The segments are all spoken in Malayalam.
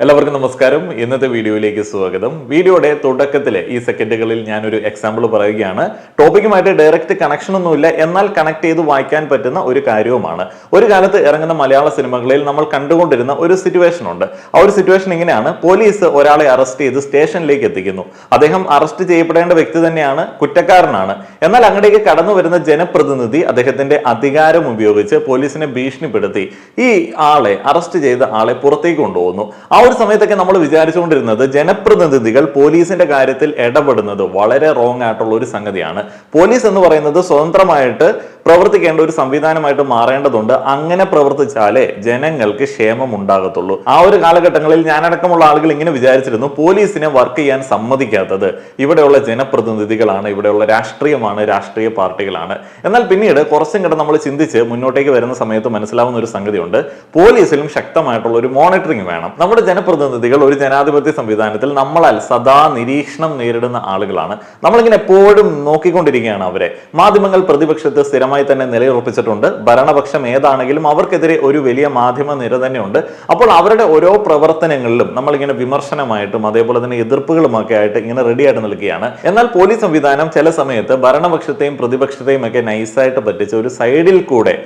എല്ലാവർക്കും നമസ്കാരം. ഇന്നത്തെ വീഡിയോയിലേക്ക് സ്വാഗതം. വീഡിയോയുടെ തുടക്കത്തിലെ ഈ സെക്കൻഡുകളിൽ ഞാനൊരു എക്സാമ്പിൾ പറയുകയാണ്. ടോപ്പിക്കുമായിട്ട് ഡയറക്റ്റ് കണക്ഷൻ ഒന്നുമില്ല, എന്നാൽ കണക്ട് ചെയ്ത് വായിക്കാൻ പറ്റുന്ന ഒരു കാര്യവുമാണ്. ഒരു കാലത്ത് ഇറങ്ങുന്ന മലയാള സിനിമകളിൽ നമ്മൾ കണ്ടുകൊണ്ടിരുന്ന ഒരു സിറ്റുവേഷൻ ഉണ്ട്. ആ ഒരു സിറ്റുവേഷൻ ഇങ്ങനെയാണ്: പോലീസ് ഒരാളെ അറസ്റ്റ് ചെയ്ത് സ്റ്റേഷനിലേക്ക് എത്തിക്കുന്നു. അദ്ദേഹം അറസ്റ്റ് ചെയ്യപ്പെടേണ്ട വ്യക്തി തന്നെയാണ്, കുറ്റക്കാരനാണ്. എന്നാൽ അങ്ങോട്ടേക്ക് കടന്നു വരുന്ന ജനപ്രതിനിധി അദ്ദേഹത്തിന്റെ അധികാരം ഉപയോഗിച്ച് പോലീസിനെ ഭീഷണിപ്പെടുത്തി ഈ ആളെ, അറസ്റ്റ് ചെയ്ത ആളെ പുറത്തേക്ക് കൊണ്ടുപോകുന്നു. ആ ഒരു സമയത്തൊക്കെ നമ്മൾ വിചാരിച്ചുകൊണ്ടിരുന്നത് ജനപ്രതിനിധികൾ പോലീസിന്റെ കാര്യത്തിൽ ഇടപെടുന്നത് വളരെ റോങ് ആയിട്ടുള്ള ഒരു സംഗതിയാണ്. പോലീസ് എന്ന് പറയുന്നത് സ്വതന്ത്രമായിട്ട് പ്രവർത്തിക്കേണ്ട ഒരു സംവിധാനമായിട്ട് മാറേണ്ടതുണ്ട്. അങ്ങനെ പ്രവർത്തിച്ചാലേ ജനങ്ങൾക്ക് ക്ഷേമം ഉണ്ടാകത്തുള്ളൂ. ആ ഒരു കാലഘട്ടങ്ങളിൽ ഞാനടക്കമുള്ള ആളുകൾ ഇങ്ങനെ വിചാരിച്ചിരുന്നു, പോലീസിനെ വർക്ക് ചെയ്യാൻ സമ്മതിക്കാത്തത് ഇവിടെയുള്ള ജനപ്രതിനിധികളാണ്, ഇവിടെയുള്ള രാഷ്ട്രീയമാണ്, രാഷ്ട്രീയ പാർട്ടികളാണ്. എന്നാൽ പിന്നീട് കുറച്ചും കൂടെ നമ്മൾ ചിന്തിച്ച് മുന്നോട്ടേക്ക് വരുന്ന സമയത്ത് മനസ്സിലാവുന്ന ഒരു സംഗതിയുണ്ട്: പോലീസിലും ശക്തമായിട്ടുള്ള ഒരു മോണിറ്ററിംഗ് വേണം. നമ്മുടെ ജനപ്രതിനിധികൾ ഒരു ജനാധിപത്യ സംവിധാനത്തിൽ നമ്മളാൽ സദാ നിരീക്ഷണം നേരിടുന്ന ആളുകളാണ്. നമ്മളിങ്ങനെ എപ്പോഴും നോക്കിക്കൊണ്ടിരിക്കുകയാണ് അവരെ. മാധ്യമങ്ങൾ പ്രതിപക്ഷത്ത് സ്ഥിരമായി തന്നെ നിലയുറപ്പിച്ചിട്ടുണ്ട്. ഭരണപക്ഷം ഏതാണെങ്കിലും അവർക്കെതിരെ ഒരു വലിയ മാധ്യമ നിര തന്നെയുണ്ട്. അപ്പോൾ അവരുടെ ഓരോ പ്രവർത്തനങ്ങളിലും നമ്മളിങ്ങനെ വിമർശനമായിട്ടും അതേപോലെ തന്നെ എതിർപ്പുകളുമൊക്കെ ആയിട്ട് ഇങ്ങനെ റെഡി ആയിട്ട് നിൽക്കുകയാണ്. എന്നാൽ പോലീസ് സംവിധാനം ചില സമയത്ത് ഭരണപക്ഷത്തെയും പ്രതിപക്ഷത്തെയും ഒക്കെ നൈസായിട്ട് പറ്റിച്ച ഒരു സൈഡിൽ കൂടെ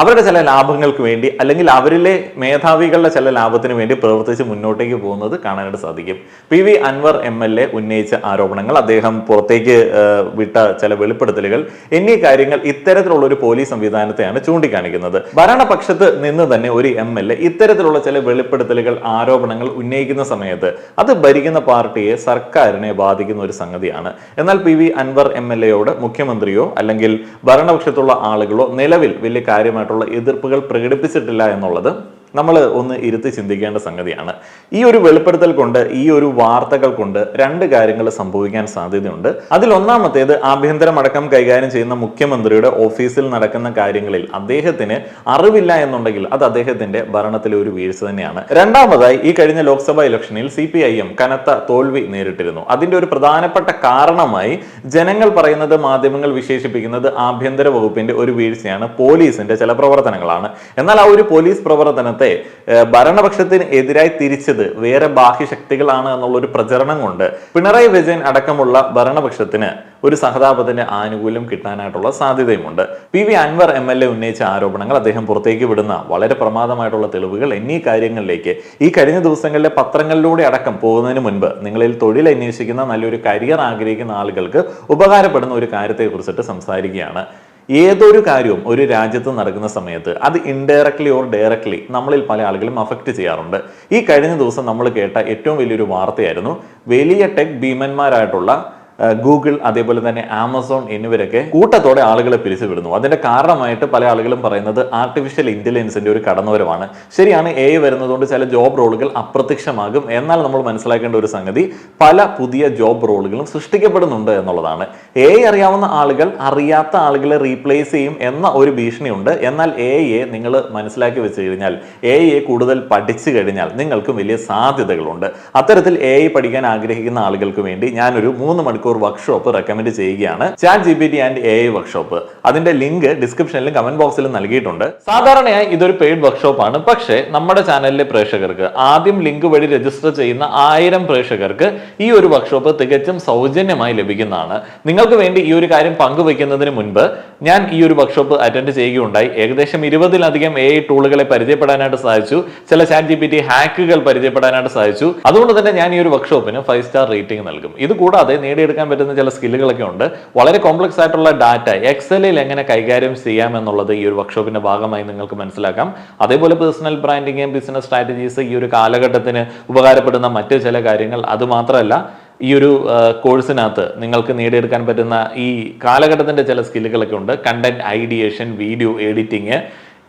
അവരുടെ ചില ലാഭങ്ങൾക്ക് വേണ്ടി അല്ലെങ്കിൽ അവരിലെ മേധാവികളുടെ ചില ലാഭത്തിന് വേണ്ടി പ്രവർത്തിച്ച് മുന്നോട്ടേക്ക് പോകുന്നത് കാണാനായിട്ട് സാധിക്കും. PV അൻവർ MLA ഉന്നയിച്ച ആരോപണങ്ങൾ, അദ്ദേഹം പുറത്തേക്ക് വിട്ട ചില വെളിപ്പെടുത്തലുകൾ എന്നീ കാര്യങ്ങൾ ഇത്തരത്തിലുള്ള ഒരു പോലീസ് സംവിധാനത്തെയാണ് ചൂണ്ടിക്കാണിക്കുന്നത്. ഭരണപക്ഷത്ത് നിന്ന് തന്നെ ഒരു MLA ഇത്തരത്തിലുള്ള ചില വെളിപ്പെടുത്തലുകൾ, ആരോപണങ്ങൾ ഉന്നയിക്കുന്ന സമയത്ത് അത് ഭരിക്കുന്ന പാർട്ടിയെ, സർക്കാരിനെ ബാധിക്കുന്ന ഒരു സംഗതിയാണ്. എന്നാൽ PV അൻവർ MLAയോട് മുഖ്യമന്ത്രിയോ അല്ലെങ്കിൽ ഭരണപക്ഷത്തുള്ള ആളുകളോ നിലവിൽ വലിയ കാര്യമായി എതിർപ്പുകൾ പ്രകടിപ്പിച്ചിട്ടില്ല എന്നുള്ളത് നമ്മൾ ഒന്ന് ഇരുത്തി ചിന്തിക്കേണ്ട സംഗതിയാണ്. ഈ ഒരു വെളിപ്പെടുത്തൽ കൊണ്ട്, ഈ ഒരു വാർത്തകൾ കൊണ്ട് രണ്ട് കാര്യങ്ങൾ സംഭവിക്കാൻ സാധ്യതയുണ്ട്. അതിലൊന്നാമത്തേത്, ആഭ്യന്തരമടക്കം കൈകാര്യം ചെയ്യുന്ന മുഖ്യമന്ത്രിയുടെ ഓഫീസിൽ നടക്കുന്ന കാര്യങ്ങളിൽ അദ്ദേഹത്തിന് അറിവില്ല എന്നുണ്ടെങ്കിൽ അത് അദ്ദേഹത്തിന്റെ ഭരണത്തിലെ ഒരു വീഴ്ച തന്നെയാണ്. രണ്ടാമതായി, ഈ കഴിഞ്ഞ ലോക്സഭാ ഇലക്ഷനിൽ CPIM കനത്ത തോൽവി നേരിട്ടിരുന്നു. അതിന്റെ ഒരു പ്രധാനപ്പെട്ട കാരണമായി ജനങ്ങൾ പറയുന്നത്, മാധ്യമങ്ങൾ വിശേഷിപ്പിക്കുന്നത് ആഭ്യന്തര വകുപ്പിന്റെ ഒരു വീഴ്ചയാണ്, പോലീസിന്റെ ചില പ്രവർത്തനങ്ങളാണ്. എന്നാൽ ആ ഒരു പോലീസ് പ്രവർത്തനത്തെ ഭരണപക്ഷത്തിന് എതിരായി തിരിച്ചത് വേറെ ബാഹ്യശക്തികളാണ് എന്നുള്ളൊരു പ്രചരണം കൊണ്ട് പിണറായി വിജയൻ അടക്കമുള്ള ഭരണപക്ഷത്തിന് ഒരു സഹതാപത്തിന്റെ ആനുകൂല്യം കിട്ടാനായിട്ടുള്ള സാധ്യതയുമുണ്ട്. PV അൻവർ MLA ഉന്നയിച്ച ആരോപണങ്ങൾ, അദ്ദേഹം പുറത്തേക്ക് വിടുന്ന വളരെ പ്രമാദമായിട്ടുള്ള തെളിവുകൾ എന്നീ കാര്യങ്ങളിലേക്ക് ഈ കഴിഞ്ഞ ദിവസങ്ങളിലെ പത്രങ്ങളിലൂടെ അടക്കം പോകുന്നതിന് മുൻപ് നിങ്ങളിൽ തൊഴിൽ അന്വേഷിക്കുന്ന, നല്ലൊരു കരിയർ ആഗ്രഹിക്കുന്ന ആളുകൾക്ക് ഉപകാരപ്പെടുന്ന ഒരു കാര്യത്തെ കുറിച്ചിട്ട് സംസാരിക്കുകയാണ്. ഏതൊരു കാര്യവും ഒരു രാജ്യത്ത് നടക്കുന്ന സമയത്ത് അത് ഇൻഡയറക്ട്ലി ഓർ ഡയറക്ട്ലി നമ്മളിൽ പല ആളുകളും അഫക്റ്റ് ചെയ്യാറുണ്ട്. ഈ കഴിഞ്ഞ ദിവസം നമ്മൾ കേട്ട ഏറ്റവും വലിയൊരു വാർത്തയായിരുന്നു, വലിയ ടെക് ഭീമന്മാരായിട്ടുള്ള ഗൂഗിൾ, അതേപോലെ തന്നെ ആമസോൺ എന്നിവരൊക്കെ കൂട്ടത്തോടെ ആളുകളെ പിരിച്ചുവിടുന്നു. അതിന്റെ കാരണമായിട്ട് പല ആളുകളും പറയുന്നത് ആർട്ടിഫിഷ്യൽ ഇന്റലിജൻസിന്റെ ഒരു കടന്നുവരവാണ്. ശരിയാണ്, AI വരുന്നതുകൊണ്ട് ചില ജോബ് റോളുകൾ അപ്രത്യക്ഷമാകും. എന്നാൽ നമ്മൾ മനസ്സിലാക്കേണ്ട ഒരു സംഗതി, പല പുതിയ ജോബ് റോളുകളും സൃഷ്ടിക്കപ്പെടുന്നുണ്ട് എന്നുള്ളതാണ്. AI അറിയാവുന്ന ആളുകൾ അറിയാത്ത ആളുകളെ റീപ്ലേസ് ചെയ്യും എന്ന ഒരു ഭീഷണിയുണ്ട്. എന്നാൽ AI നിങ്ങൾ മനസ്സിലാക്കി വെച്ച് കഴിഞ്ഞാൽ, AI കൂടുതൽ പഠിച്ചു കഴിഞ്ഞാൽ നിങ്ങൾക്ക് വലിയ സാധ്യതകളുണ്ട്. അത്തരത്തിൽ AI പഠിക്കാൻ ആഗ്രഹിക്കുന്ന ആളുകൾക്ക് വേണ്ടി ഞാനൊരു 3 മണിക്കൂർ വർക്ക്ഷോപ്പ് റെക്കമെൻഡ് ചെയ്യുകയാണ്. ChatGPT and AI workshop. അതിന്റെ ലിങ്ക് ഡിസ്ക്രിപ്ഷനിലും കമന്റ് ബോക്സിലും നൽകിയിട്ടുണ്ട്. സാധാരണയായി ഇതൊരു പെയ്ഡ് വർക്ക്ഷോപ്പ് ആണ്. പക്ഷേ നമ്മുടെ ചാനലിലെ പ്രേക്ഷകർക്ക്, ആദ്യം ലിങ്ക് വഴി രജിസ്റ്റർ ചെയ്യുന്ന 1000 പ്രേക്ഷകർക്ക് ഈ ഒരു വർക്ക്ഷോപ്പ് തികച്ചും സൗജന്യമായി ലഭിക്കുന്നതാണ്. നിങ്ങൾക്ക് വേണ്ടി ഈ ഒരു കാര്യം പങ്കുവെക്കുന്നതിന് മുൻപ് ഞാൻ ഈ ഒരു വർക്ക്ഷോപ്പ് അറ്റൻഡ് ചെയ്യുകയുണ്ടായി. ഏകദേശം 20-ലധികം AI ടൂളുകളെ പരിചയപ്പെടാനായിട്ട് സാധിച്ചു. ചില ChatGPT ഹാക്കുകൾ പരിചയപ്പെടാനായിട്ട് സാധിച്ചു. അതുകൊണ്ട് തന്നെ ഞാൻ ഈ ഒരു വർക്ക്ഷോപ്പിന് 5 സ്റ്റാർ റേറ്റിംഗ് നൽകും. ഇത് കൂടാതെ നേടിയെടുക്കാൻ പറ്റുന്ന ചില സ്കില്ലുകളൊക്കെ ഉണ്ട്. വളരെ കോംപ്ലക്സ് ആയിട്ടുള്ള ഡാറ്റ എക്സലിൽ എങ്ങനെ കൈകാര്യം ചെയ്യാം എന്നുള്ളത് ഈ ഒരു വർക്ക്ഷോപ്പിന്റെ ഭാഗമായി നിങ്ങൾക്ക് മനസ്സിലാക്കാം. അതേപോലെ പേഴ്സണൽ ബ്രാൻഡിങ്, ബിസിനസ് സ്ട്രാറ്റജീസ്, ഈ ഒരു കാലഘട്ടത്തിന് ഉപകാരപ്പെടുന്ന മറ്റു ചില കാര്യങ്ങൾ. അതുമാത്രമല്ല, ഈ ഒരു കോഴ്സിനകത്ത് നിങ്ങൾക്ക് നേടിയെടുക്കാൻ പറ്റുന്ന ഈ കാലഘട്ടത്തിന്റെ ചില സ്കില്ലുകളൊക്കെ ഉണ്ട്. കണ്ടന്റ് ഐഡിയേഷൻ, വീഡിയോ എഡിറ്റിംഗ്,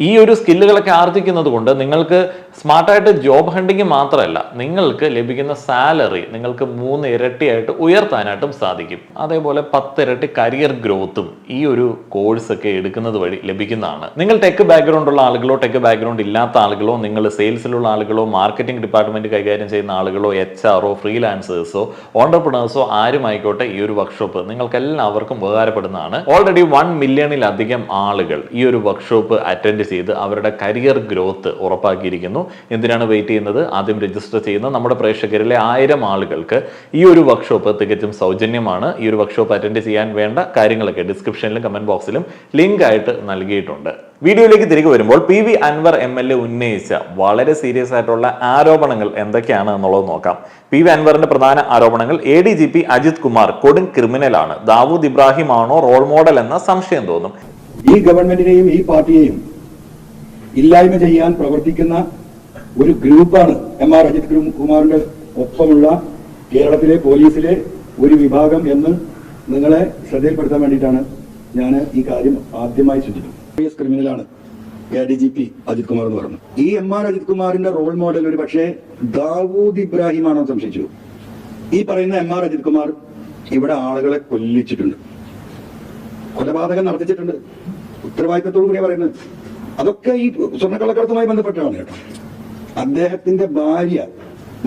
ഈ ഒരു സ്കില്ലുകളൊക്കെ ആർജിക്കുന്നത് കൊണ്ട് നിങ്ങൾക്ക് സ്മാർട്ടായിട്ട് ജോബ് ഹണ്ടിങ് മാത്രമല്ല, നിങ്ങൾക്ക് ലഭിക്കുന്ന സാലറി നിങ്ങൾക്ക് 3 ഇരട്ടിയായിട്ട് ഉയർത്താനായിട്ടും സാധിക്കും. അതേപോലെ 10 ഇരട്ടി കരിയർ ഗ്രോത്തും ഈ ഒരു കോഴ്സ് ഒക്കെ എടുക്കുന്നത് വഴി ലഭിക്കുന്നതാണ്. നിങ്ങൾ ടെക് ബാക്ക്ഗ്രൗണ്ട് ഉള്ള ആളുകളോ ടെക് ബാക്ക്ഗ്രൗണ്ട് ഇല്ലാത്ത ആളുകളോ, നിങ്ങൾ സെയിൽസിലുള്ള ആളുകളോ, മാർക്കറ്റിംഗ് ഡിപ്പാർട്ട്മെന്റ് കൈകാര്യം ചെയ്യുന്ന ആളുകളോ, HR ഫ്രീലാൻസേഴ്സോ, ഓണ്ടർപ്രണേഴ്സോ ആരുമായിക്കോട്ടെ, ഈ ഒരു വർക്ക്ഷോപ്പ് നിങ്ങൾക്ക് എല്ലാവർക്കും ഉപകാരപ്പെടുന്നതാണ്. ഓൾറെഡി 1 മില്യണിലധികം ആളുകൾ ഈ ഒരു വർക്ക്ഷോപ്പ് അറ്റൻഡ് ചെയ്ത് അവരുടെ കരിയർ ഗ്രോത്ത് ഉറപ്പാക്കിയിരിക്കുന്നു. എന്തിനാണ് വെയിറ്റ് ചെയ്യുന്നത്? ആദ്യം രജിസ്റ്റർ ചെയ്യുന്ന നമ്മുടെ പ്രേക്ഷകരിലെ 1000 ആളുകൾക്ക് ഈ ഒരു വർക്ക്ഷോപ്പ് തികച്ചും സൗജന്യമാണ്. ഈ ഒരു വർക്ക്ഷോപ്പ് അറ്റൻഡ് ചെയ്യാൻ വേണ്ട കാര്യങ്ങളൊക്കെ ഡിസ്ക്രിപ്ഷനിലും കമന്റ് ബോക്സിലും ലിങ്ക് ആയിട്ട് നൽകിയിട്ടുണ്ട്. വീഡിയോയിലേക്ക് തിരികെ വരുമ്പോൾ PV അൻവർ MLA ഉന്നയിച്ച വളരെ സീരിയസ് ആയിട്ടുള്ള ആരോപണങ്ങൾ എന്തൊക്കെയാണ് എന്നുള്ളത് നോക്കാം. PV അൻവറിന്റെ പ്രധാന ആരോപണങ്ങൾ: ADGP അജിത് കുമാർ കൊടും ക്രിമിനലാണ്, ദാവൂദ് ഇബ്രാഹിം ആണോ റോൾ മോഡൽ എന്ന സംശയം തോന്നും. ഈ ഗവൺമെന്റിനെയും ഈ പാർട്ടിയെയും ഇല്ലായ്മ ചെയ്യാൻ പ്രവർത്തിക്കുന്ന ഒരു ഗ്രൂപ്പാണ് MR അജിത് കുമാറിന്റെ ഒപ്പമുള്ള കേരളത്തിലെ പോലീസിലെ ഒരു വിഭാഗം എന്ന് നിങ്ങളെ ശ്രദ്ധയിൽപ്പെടുത്താൻ വേണ്ടിയിട്ടാണ് ഞാൻ ഈ കാര്യം ആദ്യമായി സൂചിപ്പിക്കുന്നത്. ക്രിമിനലാണ് ADGP അജിത് കുമാർ എന്ന് പറഞ്ഞു. ഈ MR അജിത് കുമാറിന്റെ റോൾ മോഡൽ ഒരു പക്ഷേ ദാവൂദ് ഇബ്രാഹിം ആണോ സംശയിച്ചു. ഈ പറയുന്ന MR അജിത് കുമാർ ഇവിടെ ആളുകളെ കൊല്ലിച്ചിട്ടുണ്ട്, കൊലപാതകം നടത്തിച്ചിട്ടുണ്ട്. ഉത്തരവാദിത്തത്തോടു കൂടിയാണ് പറയുന്നത്. അതൊക്കെ ഈ സ്വർണ്ണക്കള്ളക്കടത്തുമായി ബന്ധപ്പെട്ടാണ് കേട്ടോ. അദ്ദേഹത്തിന്റെ ഭാര്യ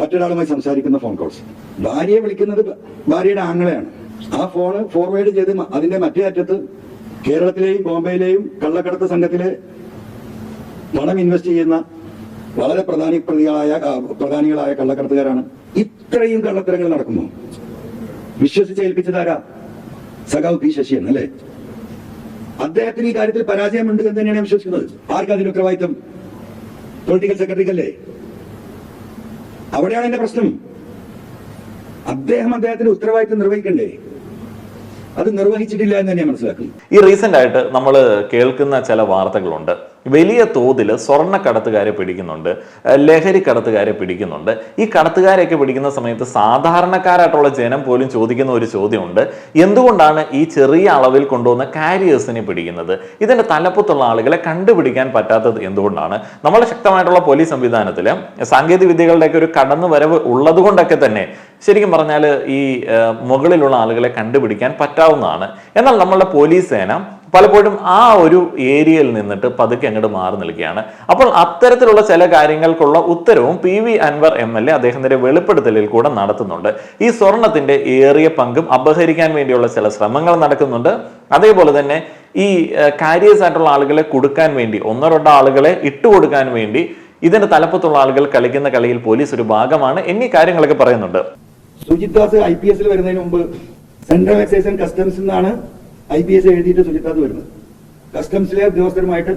മറ്റൊരാളുമായി സംസാരിക്കുന്ന ഫോൺ കോൾസ്, ഭാര്യയെ വിളിക്കുന്നത് ഭാര്യയുടെ ആങ്ങളെയാണ്. ആ ഫോണ് ഫോർവേഡ് ചെയ്ത് അതിന്റെ മറ്റേ അറ്റത്ത് കേരളത്തിലെയും ബോംബെയിലെയും കള്ളക്കടത്ത് സംഘത്തിലെ പണം ഇൻവെസ്റ്റ് ചെയ്യുന്ന വളരെ പ്രധാനികളായ കള്ളക്കടത്തുകാരാണ്. ഇത്രയും കള്ളത്തരങ്ങൾ നടക്കുന്നു. വിശ്വസിച്ച് ഏൽപ്പിച്ചതാരാ? സഖാവ് P ശശിയാണ് അല്ലെ. അദ്ദേഹത്തിന് ഈ കാര്യത്തിൽ പരാജയമുണ്ട് എന്ന് തന്നെയാണ് ഞാൻ വിശ്വസിക്കുന്നത്. ആർക്കതിന് ഉത്തരവാദിത്വം? പൊളിറ്റിക്കൽ സെക്രട്ടറിക്കല്ലേ. അവിടെയാണ് എന്റെ പ്രശ്നം. അദ്ദേഹത്തിന്റെ ഉത്തരവാദിത്വം നിർവഹിക്കണ്ടേ? അത് നിർവഹിച്ചിട്ടില്ല എന്ന് തന്നെ മനസ്സിലാക്കും. ഈ റീസെന്റ് ആയിട്ട് നമ്മൾ കേൾക്കുന്ന ചില വാർത്തകളുണ്ട്. വലിയ തോതിൽ സ്വർണ്ണ കടത്തുകാരെ പിടിക്കുന്നുണ്ട്, ലഹരി കടത്തുകാരെ പിടിക്കുന്നുണ്ട്. ഈ കടത്തുകാരെയൊക്കെ പിടിക്കുന്ന സമയത്ത് സാധാരണക്കാരായിട്ടുള്ള ജനം പോലും ചോദിക്കുന്ന ഒരു ചോദ്യമുണ്ട്: എന്തുകൊണ്ടാണ് ഈ ചെറിയ അളവിൽ കൊണ്ടുവന്ന കാരിയേഴ്സിനെ പിടിക്കുന്നത്? ഇതിന്റെ തലപ്പത്തുള്ള ആളുകളെ കണ്ടുപിടിക്കാൻ പറ്റാത്തത് എന്തുകൊണ്ടാണ്? നമ്മുടെ ശക്തമായിട്ടുള്ള പോലീസ് സംവിധാനത്തിൽ സാങ്കേതിക വിദ്യകളുടെയൊക്കെ ഒരു കടന്നുവരവ് ഉള്ളത് കൊണ്ടൊക്കെ തന്നെ ശരിക്കും പറഞ്ഞാൽ ഈ മുകളിലുള്ള ആളുകളെ കണ്ടുപിടിക്കാൻ പറ്റാവുന്നതാണ്. എന്നാൽ നമ്മളുടെ പോലീസ് സേന പലപ്പോഴും ആ ഒരു ഏരിയയിൽ നിന്നിട്ട് പതുക്കെ അങ്ങോട്ട് മാറി നിൽക്കുകയാണ്. അപ്പോൾ അത്തരത്തിലുള്ള ചില കാര്യങ്ങൾക്കുള്ള ഉത്തരവും PV അൻവർ MLA അദ്ദേഹത്തിന്റെ വെളിപ്പെടുത്തലിൽ കൂടെ നടത്തുന്നുണ്ട്. ഈ സ്വർണത്തിന്റെ ഏറിയ പങ്കും അപഹരിക്കാൻ വേണ്ടിയുള്ള ചില ശ്രമങ്ങൾ നടക്കുന്നുണ്ട്. അതേപോലെ തന്നെ ഈ കാരിയേഴ്സ് ആയിട്ടുള്ള ആളുകളെ കൊടുക്കാൻ വേണ്ടി, ഒന്നോ രണ്ടോ ആളുകളെ ഇട്ടുകൊടുക്കാൻ വേണ്ടി ഇതിന്റെ തലപ്പത്തുള്ള ആളുകൾ കളിക്കുന്ന കളിയിൽ പോലീസ് ഒരു ഭാഗമാണ് എന്നീ കാര്യങ്ങളൊക്കെ പറയുന്നുണ്ട്. സുജിത് ദാസ് IPS വരുന്നതിന് മുമ്പ് സെൻട്രൽ എക്സൈസ് ആൻഡ് കസ്റ്റംസ് എന്നാണ് IPS എഴുതിയിട്ട് സുജിത് ദാസ് വരുന്നത്. കസ്റ്റംസിലെ ഉദ്യോഗസ്ഥരുമായിട്ട്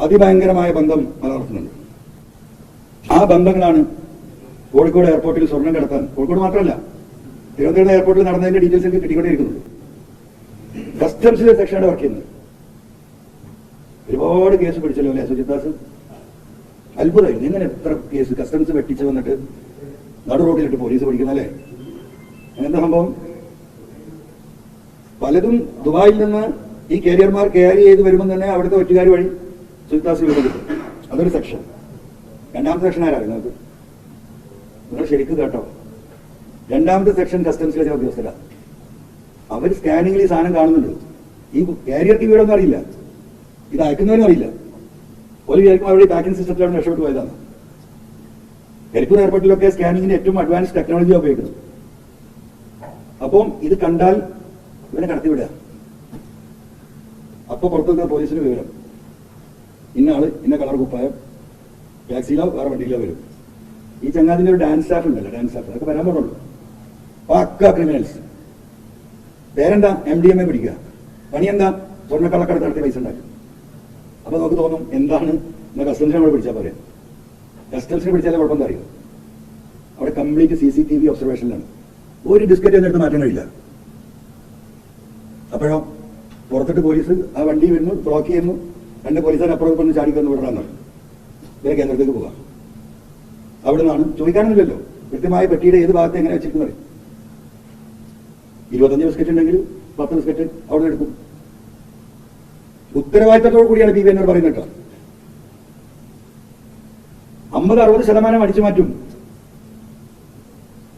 അതിഭയങ്കരമായ ബന്ധം നിലനിർത്തുന്നുണ്ട്. ആ ബന്ധങ്ങളാണ് കോഴിക്കോട് എയർപോർട്ടിൽ സ്വർണം കടത്താൻ, കോഴിക്കോട് മാത്രമല്ല തിരുവനന്തപുരം എയർപോർട്ടിൽ നടന്നതിന്റെ ഡീറ്റെയിൽസ് എനിക്ക് കിട്ടിക്കൊണ്ടിരിക്കുന്നുണ്ട്. കസ്റ്റംസിലെ സെക്ഷനാണ് വർക്ക് ചെയ്യുന്നത്. ഒരുപാട് കേസ് പിടിച്ചല്ലോ അല്ലെ സുജിത് ദാസ്? അത്ഭുതമായിരുന്നു. ഇങ്ങനെ എത്ര കേസ് കസ്റ്റംസ് വെട്ടിച്ചു വന്നിട്ട് നടു റോഡിലിട്ട് പോലീസ് പിടിക്കുന്നല്ലേ? എന്താ സംഭവം? പലതും ദുബായിൽ നിന്ന് ഈ കാരിയർമാർ ക്യാരി ചെയ്ത് വരുമ്പോൾ തന്നെ അവിടുത്തെ ഒറ്റുകാർ വഴി സുജിത് ദാസ് കിട്ടും. അതൊരു സെക്ഷൻ. രണ്ടാമത്തെ സെക്ഷൻ ആരാണ് നിങ്ങൾക്ക്? നിങ്ങൾ ശരിക്കും കേട്ടോ. രണ്ടാമത്തെ സെക്ഷൻ കസ്റ്റംസിലെ ചില ഉദ്യോഗസ്ഥരാണ്. അവർ സ്കാനിങ്ങിൽ ഈ സാധനം കാണുന്നുണ്ട്. ഈ കാരിയർക്ക് വീടൊന്നും അറിയില്ല, ഇത് അയക്കുന്നവരും അറിയില്ല. ഒരു വിചാരിക്കും അവരുടെ പാക്കിംഗ് സിസ്റ്റത്തിലാണ് രക്ഷപ്പെട്ടു പോയതാണ്. കരിപ്പൂർ എയർപോർട്ടിലൊക്കെ സ്കാനിങ്ങിന്റെ ഏറ്റവും അഡ്വാൻസ് ടെക്നോളജി ഉപയോഗിക്കുന്നത്. അപ്പം ഇത് കണ്ടാൽ ഇവനെ കടത്തിവിടുക. അപ്പൊ പുറത്തുനിന്ന് പോലീസിന് വിവരം, ഇന്ന ആള് ഇന്ന കളർ കുപ്പായം ടാക്സിയിലോ വേറെ വണ്ടിയിലോ വരും. ഈ ചങ്ങാതിന്റെ ഒരു ഡാൻസ് സ്റ്റാഫ് ഉണ്ടല്ലോ, ഡാൻസ് സ്റ്റാഫ് അതൊക്കെ വരാൻ പാടുള്ളൂ. പക്ക ക്രിമിനൽസ്. പേരെന്താ? MDMA പിടിക്കുക. പണി എന്താ? സ്വർണ്ണക്കള്ളക്കടത്ത് നടത്തി പൈസ ഉണ്ടാക്കും. അപ്പൊ നമുക്ക് തോന്നും എന്താണ് എന്നാ കസ്റ്റംസിനെ നമ്മൾ പിടിച്ചാൽ പറയാം. കസ്റ്റംസിനെ പിടിച്ചാലേ കുഴപ്പം അറിയുക. അവിടെ കംപ്ലീറ്റ് CCTV ഒബ്സർവേഷനിലാണ്. ഒരു ബിസ്ക്കറ്റ് എന്നിട്ട് മാറ്റാൻ കഴിയില്ല. അപ്പോഴോ പുറത്തിട്ട് പോലീസ് ആ വണ്ടി വരുന്നു, ബ്ലോക്ക് ചെയ്യുന്നു. 2 പോലീസുകാർ അപ്പുറം കൊണ്ട് ചാടിക്കൊന്ന് വിടണമെന്ന് പറയും. ഇവരെ കേന്ദ്രത്തേക്ക് പോകാം. അവിടെ നിന്നാണ് ചോദിക്കാനൊന്നുമില്ലല്ലോ, കൃത്യമായ പെട്ടിയുടെ ഏത് ഭാഗത്ത് എങ്ങനെ വെച്ചിരിക്കുന്നത്. 25 ബിസ്ക്കറ്റ് ഉണ്ടെങ്കിൽ 10 ബിസ്ക്കറ്റ് അവിടെ നിന്ന് എടുക്കും. ഉത്തരവാദിത്തത്തോടു കൂടിയാണ് PV എന്നോട് പറയുന്നത് കേട്ടോ. 50-60% അടിച്ചു മാറ്റും,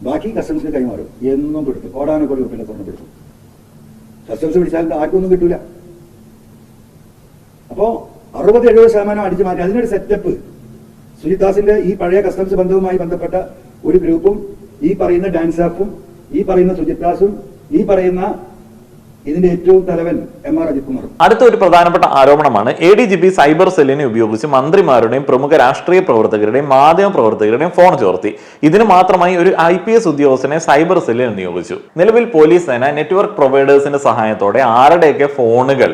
ബാക്കി കസ്റ്റംസിന് കൈമാറും. എന്നും പിടുത്തു കോടാനൊക്കെ ഉറപ്പില്ല സ്വർണ്ണം പിടുത്തു. കസ്റ്റംസ് പിടിച്ചാൽ ആർക്കൊന്നും കിട്ടൂല. അപ്പോ 60-70% അടിച്ചു മാറ്റി. അതിനൊരു സെറ്റപ്പ് സുജിത് ദാസിന്റെ ഈ പഴയ കസ്റ്റംസ് ബന്ധവുമായി ബന്ധപ്പെട്ട ഒരു ഗ്രൂപ്പും ഈ പറയുന്ന ഡാൻസ് ആപ്പും ഈ പറയുന്ന സുജിത് ദാസും ഈ പറയുന്ന ഇതിന്റെ ഏറ്റവും തലവൻ MR അജിത് കുമാർ. അടുത്ത ഒരു പ്രധാനപ്പെട്ട ആരോപണമാണ് ADGP സൈബർ സെല്ലിനെ ഉപയോഗിച്ച് മന്ത്രിമാരുടെയും പ്രമുഖ രാഷ്ട്രീയ പ്രവർത്തകരുടെയും മാധ്യമ പ്രവർത്തകരുടെയും ഫോൺ ചോർത്തി. ഇതിന് മാത്രമായി ഒരു IPS ഉദ്യോഗസ്ഥനെ സൈബർ സെല്ലിൽ നിയോഗിച്ചു. നിലവിൽ പോലീസ് സേന നെറ്റ്വർക്ക് പ്രൊവൈഡേഴ്സിന്റെ സഹായത്തോടെ ആരുടെയൊക്കെ ഫോണുകൾ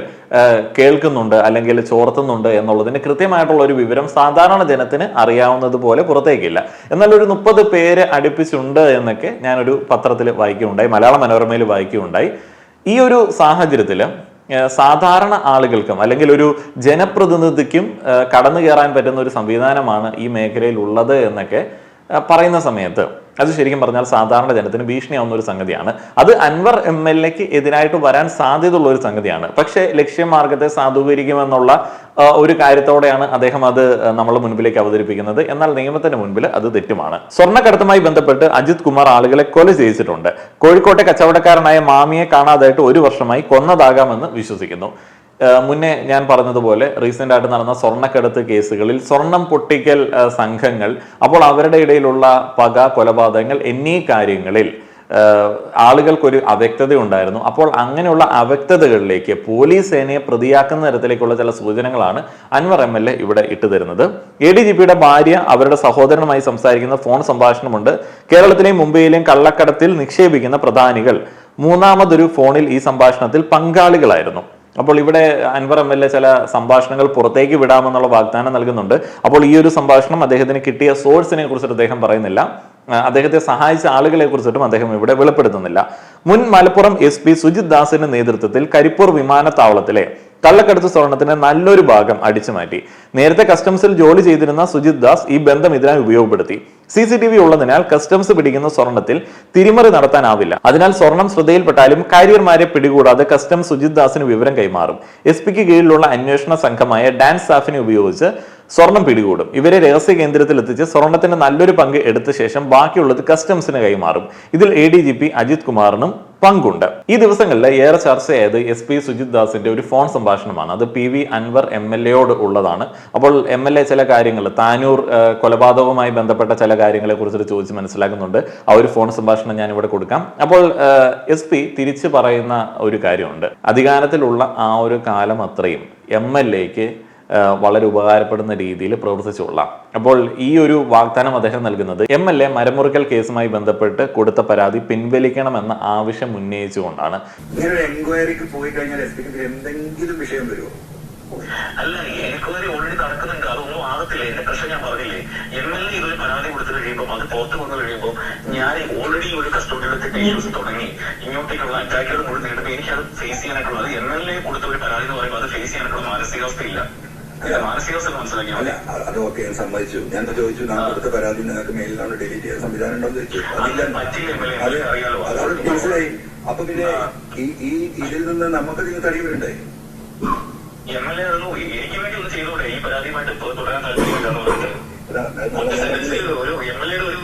കേൾക്കുന്നുണ്ട് അല്ലെങ്കിൽ ചോർത്തുന്നുണ്ട് എന്നുള്ളതിന് കൃത്യമായിട്ടുള്ള ഒരു വിവരം സാധാരണ ജനത്തിന് അറിയാവുന്നതുപോലെ പുറത്തേക്കില്ല. എന്നാൽ ഒരു 30 പേര് അടുപ്പിച്ചുണ്ട് എന്നൊക്കെ ഞാനൊരു പത്രത്തിൽ വായിക്കുകയുണ്ടായി, മലയാള മനോരമയിൽ വായിക്കുകയുണ്ടായി. ഈ ഒരു സാഹചര്യത്തിൽ സാധാരണ ആളുകൾക്കും അല്ലെങ്കിൽ ഒരു ജനപ്രതിനിധിക്കും കടന്നു കയറാൻ പറ്റുന്ന ഒരു സംവിധാനമാണ് ഈ മേഖലയിൽ ഉള്ളത് എന്നൊക്കെ പറയുന്ന സമയത്ത് അത് ശരിക്കും പറഞ്ഞാൽ സാധാരണ ജനത്തിന് ഭീഷണിയാവുന്ന ഒരു സംഗതിയാണ്. അത് അൻവർ MLAക്ക് എതിരായിട്ട് വരാൻ സാധ്യതയുള്ള ഒരു സംഗതിയാണ്. പക്ഷേ ലക്ഷ്യമാർഗത്തെ സാധൂകരിക്കുമെന്നുള്ള ഒരു കാര്യത്തോടെയാണ് അദ്ദേഹം അത് നമ്മളെ മുൻപിലേക്ക് അവതരിപ്പിക്കുന്നത്. എന്നാൽ നിയമത്തിന് മുൻപിൽ അത് തെറ്റുമാണ്. സ്വർണ്ണക്കടത്തുമായി ബന്ധപ്പെട്ട് അജിത് കുമാർ ആളുകളെ കൊല ചെയ്യിച്ചിട്ടുണ്ട്. കോഴിക്കോട്ടെ കച്ചവടക്കാരനായ മാമിയെ കാണാതായിട്ട് 1 വർഷമായി കൊന്നതാകാമെന്ന് വിശ്വസിക്കുന്നു. മുന്നേ ഞാൻ പറഞ്ഞതുപോലെ റീസെന്റ് ആയിട്ട് നടന്ന സ്വർണ്ണക്കടത്ത് കേസുകളിൽ സ്വർണം പൊട്ടിക്കൽ സംഘങ്ങൾ, അപ്പോൾ അവരുടെ ഇടയിലുള്ള പക, കൊലപാതകങ്ങൾ എന്നീ കാര്യങ്ങളിൽ ആളുകൾക്കൊരു അവ്യക്തത ഉണ്ടായിരുന്നു. അപ്പോൾ അങ്ങനെയുള്ള അവ്യക്തതകളിലേക്ക് പോലീസ് സേനയെ പ്രതിയാക്കുന്ന തരത്തിലേക്കുള്ള ചില സൂചനകളാണ് അൻവർ MLA ഇവിടെ ഇട്ടുതരുന്നത്. ADGPയുടെ ഭാര്യ അവരുടെ സഹോദരനുമായി സംസാരിക്കുന്ന ഫോൺ സംഭാഷണമുണ്ട്. കേരളത്തിലെയും മുംബൈയിലെയും കള്ളക്കടത്തിൽ നിക്ഷേപിക്കുന്ന പ്രധാനികൾ മൂന്നാമതൊരു ഫോണിൽ ഈ സംഭാഷണത്തിൽ പങ്കാളികളായിരുന്നു. അപ്പോൾ ഇവിടെ അൻവർ MLA ചില സംഭാഷണങ്ങൾ പുറത്തേക്ക് വിടാമെന്നുള്ള വാഗ്ദാനം നൽകുന്നുണ്ട്. അപ്പോൾ ഈ ഒരു സംഭാഷണം അദ്ദേഹത്തിന് കിട്ടിയ സോഴ്സിനെ കുറിച്ചിട്ട് അദ്ദേഹം പറയുന്നില്ല. അദ്ദേഹത്തെ സഹായിച്ച ആളുകളെ കുറിച്ചിട്ടും അദ്ദേഹം ഇവിടെ വെളിപ്പെടുത്തുന്നില്ല. മുൻ മലപ്പുറം SP സുജിത് ദാസിന്റെ നേതൃത്വത്തിൽ കരിപ്പൂർ വിമാനത്താവളത്തിലെ കള്ളക്കടത്ത് സ്വർണത്തിന് നല്ലൊരു ഭാഗം അടിച്ചു മാറ്റി. നേരത്തെ കസ്റ്റംസിൽ ജോലി ചെയ്തിരുന്ന സുജിത് ദാസ് ഈ ബന്ധം ഇതിനായി ഉപയോഗപ്പെടുത്തി. CCTV ഉള്ളതിനാൽ കസ്റ്റംസ് പിടിക്കുന്ന സ്വർണത്തിൽ തിരിമറി നടത്താനാവില്ല. അതിനാൽ സ്വർണം ശ്രദ്ധയിൽപ്പെട്ടാലും കാരിയർമാരെ പിടികൂടാതെ കസ്റ്റംസ് സുജിത് ദാസിന് വിവരം കൈമാറും. SP കീഴിലുള്ള അന്വേഷണ സംഘമായ ഡാൻ സാഫിനെ ഉപയോഗിച്ച് സ്വർണം പിടികൂടും. ഇവരെ രഹസ്യ കേന്ദ്രത്തിൽ എത്തിച്ച് സ്വർണത്തിന്റെ നല്ലൊരു പങ്ക് എടുത്ത ശേഷം ബാക്കിയുള്ളത് കസ്റ്റംസിന് കൈമാറും. ഇതിൽ ADGP അജിത് കുമാറിനും പങ്കുണ്ട്. ഈ ദിവസങ്ങളിൽ ഏറെ ചർച്ചയായത് SP സുജിത് ദാസിന്റെ ഒരു ഫോൺ സംഭാഷണമാണ്. അത് PV അൻവർ MLAയോട് ഉള്ളതാണ്. അപ്പോൾ MLA ചില കാര്യങ്ങൾ, താനൂർ കൊലപാതകവുമായി ബന്ധപ്പെട്ട ചില കാര്യങ്ങളെ കുറിച്ചിട്ട് ചോദിച്ച് മനസ്സിലാക്കുന്നുണ്ട്. ആ ഒരു ഫോൺ സംഭാഷണം ഞാൻ ഇവിടെ കൊടുക്കാം. അപ്പോൾ SP തിരിച്ചു പറയുന്ന ഒരു കാര്യമുണ്ട്. അധികാരത്തിലുള്ള ആ ഒരു കാലം അത്രയും MLAക്ക് വളരെ ഉപകാരപ്പെടുന്ന രീതിയിൽ പ്രവർത്തിച്ചുകൊള്ളാം. അപ്പോൾ ഈ ഒരു വാഗ്ദാനം അദ്ദേഹം നൽകുന്നത് MLA മരമുറിക്കൽ കേസുമായി ബന്ധപ്പെട്ട് കൊടുത്ത പരാതി പിൻവലിക്കണമെന്ന ആവശ്യം ഉന്നയിച്ചുകൊണ്ടാണ്. എൻക്വയറിക്ക് പോയി കഴിഞ്ഞാൽ എന്തെങ്കിലും വിഷയം വരുമോ? അല്ല, എൻക്വയറി ഓൾറെഡി നടക്കുന്നുണ്ട്. അതൊന്നും ആകത്തില്ല. എന്റെ പ്രശ്നം ഞാൻ പറഞ്ഞില്ലേ, MLA ഇതൊരു പരാതി കൊടുത്തു കഴിയുമ്പോൾ അത് പുറത്ത് വന്നു കഴിയുമ്പോൾ ഞാൻ ഓൾറെഡി ഒരു കസ്റ്റഡിയിലത്തെ ഇഷ്യൂസ് തുടങ്ങി ഇങ്ങോട്ടേക്കുള്ള അറ്റാക്കുകൾ മുഴുവൻ നേടുമ്പോൾ എനിക്ക് അത് ഫേസ് ചെയ്യാനായിട്ടുള്ള, അത് MLA കൊടുത്ത ഒരു പരാതി എന്ന് പറയുമ്പോൾ അത് ഫേസ് ചെയ്യാനായിട്ടുള്ള മാനസികാവസ്ഥയില്ല. മാനസികാവസ്ഥ മനസ്സിലാക്കിയാൽ അത് ഓക്കെ, ഞാൻ സമ്മതിച്ചു. ഞാൻ ചോദിച്ചു, ഞാൻ കൊടുത്ത പരാതി നിങ്ങൾക്ക് മെയിലാണ് ഡിലീറ്റ് ചെയ്യാൻ സംവിധാനം ഉണ്ടോന്ന് ചോദിച്ചു. അത് മനസ്സിലായി. അപ്പൊ പിന്നെ ഈ ഇതിൽ നിന്ന് നമുക്ക് ഇതിന് കഴിവുണ്ടേ? MLA ആയിരുന്നു, എനിക്ക് വേണ്ടി ഒന്ന് ചെയ്തോടെ ഈ പരാതിയുമായിട്ട് തുടരാൻ താല്പര്യമില്ലാന്ന് പറഞ്ഞിട്ട് ഒരു MLA ഒരു